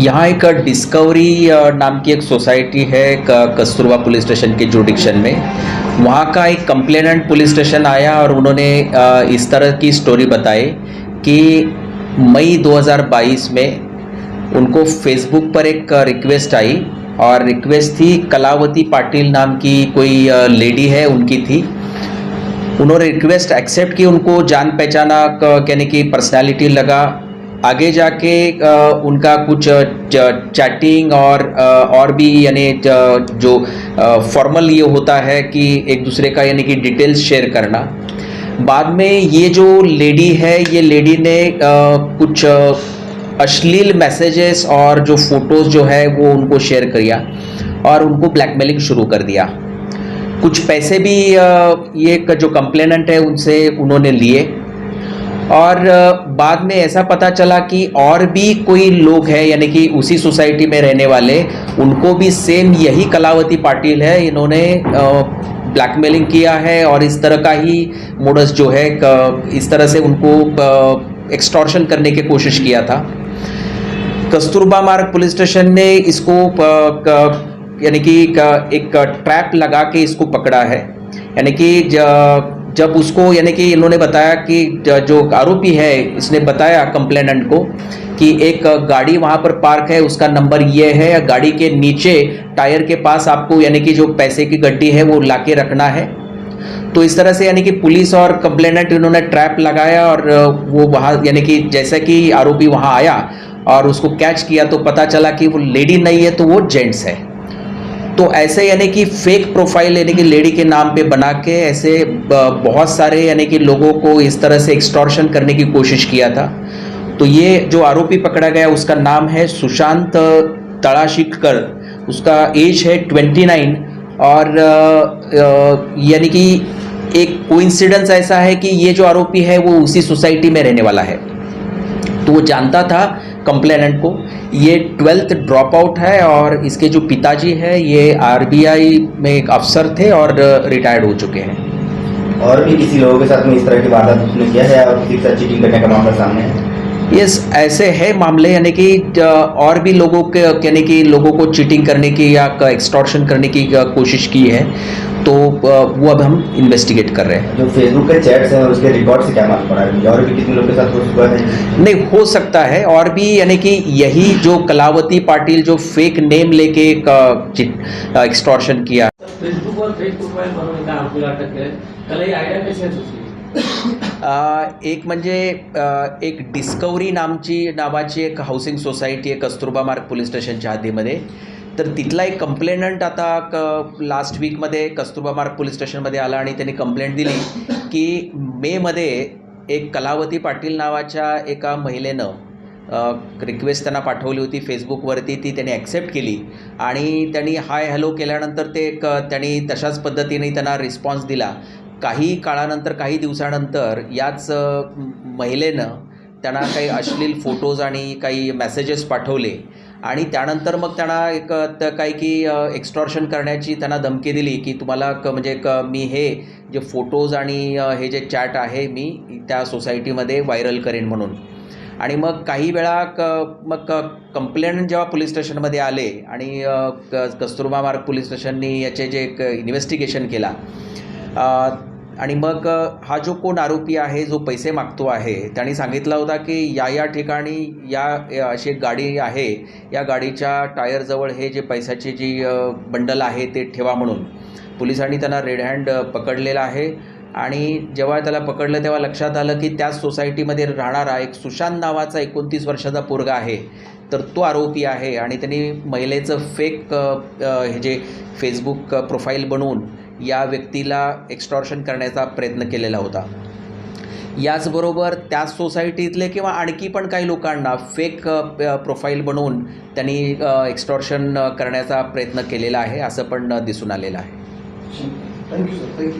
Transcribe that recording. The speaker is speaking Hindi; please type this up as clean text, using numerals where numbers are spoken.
यहाँ एक डिस्कवरी नाम की एक सोसाइटी है कस्तूरबा पुलिस स्टेशन के जुडिक्शन में। वहाँ का एक कंप्लेनेंट पुलिस स्टेशन आया और उन्होंने इस तरह की स्टोरी बताई कि मई 2022 में उनको फेसबुक पर एक रिक्वेस्ट आई और रिक्वेस्ट थी कलावती पाटिल नाम की कोई लेडी है उनकी थी। उन्होंने रिक्वेस्ट एक्सेप्ट की, उनको जान पहचाना कहने की पर्सनालिटी लगा। आगे जाके उनका कुछ चैटिंग और भी यानी जो फॉर्मल ये होता है कि एक दूसरे का यानी कि डिटेल्स शेयर करना। बाद में ये जो लेडी है, ये लेडी ने कुछ अश्लील मैसेजेस और जो फोटोज़ जो है वो उनको शेयर किया और उनको ब्लैकमेलिंग शुरू कर दिया। कुछ पैसे भी ये जो कंप्लेनेंट है उनसे उन्होंने लिए और बाद में ऐसा पता चला कि और भी कोई लोग हैं यानी कि उसी सोसाइटी में रहने वाले, उनको भी सेम यही कलावती पाटिल है, इन्होंने ब्लैकमेलिंग किया है और इस तरह का ही मोडस जो है इस तरह से उनको एक्सटॉर्शन करने की कोशिश किया था। कस्तूरबा मार्ग पुलिस स्टेशन ने इसको यानी कि एक ट्रैप लगा के इसको पकड़ा है। यानी कि जब उसको यानी कि इन्होंने बताया कि जो आरोपी है इसने बताया कंप्लेनेंट को कि एक गाड़ी वहाँ पर पार्क है, उसका नंबर ये है, गाड़ी के नीचे टायर के पास आपको यानी कि जो पैसे की गड्डी है वो लाके रखना है। तो इस तरह से यानी कि पुलिस और कंप्लेनेंट इन्होंने ट्रैप लगाया और वो वहाँ यानी कि जैसा कि आरोपी वहाँ आया और उसको कैच किया तो पता चला कि वो लेडी नहीं है, तो वो जेंट्स है। तो ऐसे यानी कि फेक प्रोफाइल यानी कि लेडी के नाम पे बना के ऐसे बहुत सारे यानी कि लोगों को इस तरह से एक्सटॉर्शन करने की कोशिश किया था। तो ये जो आरोपी पकड़ा गया उसका नाम है सुशांत तड़ाशिकर, उसका एज है 29 और यानी कि एक कोइंसिडेंस ऐसा है कि ये जो आरोपी है वो उसी सोसाइटी में रहने वाला है। तो वो जानता था कंप्लेनेंट को। ये 12th ड्रॉप आउट है और इसके जो पिताजी है ये आरबीआई में एक अफसर थे और रिटायर्ड हो चुके हैं। और भी किसी लोगों के साथ में इस तरह की वारदात उसने किया है और किसी के साथ चीटिंग करने का मामला सामने है? यस, ऐसे है मामले यानी कि और भी लोगों के यानी कि लोगों को चीटिंग करने की या एक्सटॉर्शन करने की कोशिश की है, तो वो अब हम इन्वेस्टिगेट कर रहे हैं। जो फेसबुक के चैट्स हैं उसके रिकॉर्ड से क्या मालूम पड़ा है और भी कितने लोगों के साथ हो चुका है? नहीं, हो सकता है और भी यानी कि यही जो कलावती पाटिल जो फेक नेम लेके एक्सटॉर्शन किया। फेसबुक और फेक प्रोफाइल बनवून एका आरोपीला अटक केली। त्याला ही आयडिया कशी आहे तुझी? एक म्हणजे एक डिस्कवरी नावाची एक हाऊसिंग सोसायटी आहे कस्तूरबा मार्ग पोलीस स्टेशनच्या हद्दीमध्ये। तर तिथला एक कंप्लेनंट आता लास्ट वीकमध्ये कस्तूरबा मार्ग पोलीस स्टेशनमध्ये आला आणि त्यांनी कंप्लेंट दिली की मेमध्ये एक कलावती पाटील नावाच्या एका महिलेनं रिक्वेस्ट त्यांना पाठवली होती फेसबुकवरती, ती त्यांनी ॲक्सेप्ट केली आणि त्यांनी हाय हॅलो केल्यानंतर त्यांनी तशाच पद्धतीने त्यांना रिस्पॉन्स दिला। काही काळानंतर, काही दिवसानंतर याच महिलेनं त्यांना काही अश्लील फोटोज आणि काही मेसेजेस पाठवले आणि त्यानंतर मग त्यांना काही की एक्सटॉर्शन करण्याची त्यांना धमकी दिली की तुम्हाला म्हणजे मी हे जे फोटोज आणि हे जे चॅट आहे मी त्या सोसायटीमध्ये व्हायरल करेन म्हणून। आणि मग काही वेळा मग कंप्लेंट जेव्हा पोलीस स्टेशनमध्ये आले आणि कस्तूरबा मार्ग पोलीस स्टेशननी याचे जे एक इन्व्हेस्टिगेशन केला आणि मग हा जो कोण आरोपी आहे जो पैसे मागतो आहे त्यांनी सांगितलं होता की या ठिकाणी अशी एक गाडी आहे, या गाडीच्या टायरजवळ हे जे पैशाची जी बंडल आहे ते ठेवा म्हणून। पोलिसांनी त्यांना रेड हँड पकडलेला आहे आणि जेव्हा त्याला पकडलं तेव्हा लक्षात आलं की त्याच सोसायटीमध्ये राहणारा एक सुशांत नावाचा 29 वर्षाचा पोरगा आहे, तर तो आरोपी आहे आणि त्यांनी महिलेचं फेक हे जे फेसबुक प्रोफाईल बनवून या व्यक्तीला एक्सटॉर्शन करण्याचा प्रयत्न केलेला होता। याचबरोबर त्याच सोसायटीतले किंवा आणखी पण काही लोकांना फेक प्रोफाईल बनवून त्यांनी एक्सटॉर्शन करण्याचा प्रयत्न केलेला आहे असं पण दिसून आलेलं आहे। Thank you sir, thank you.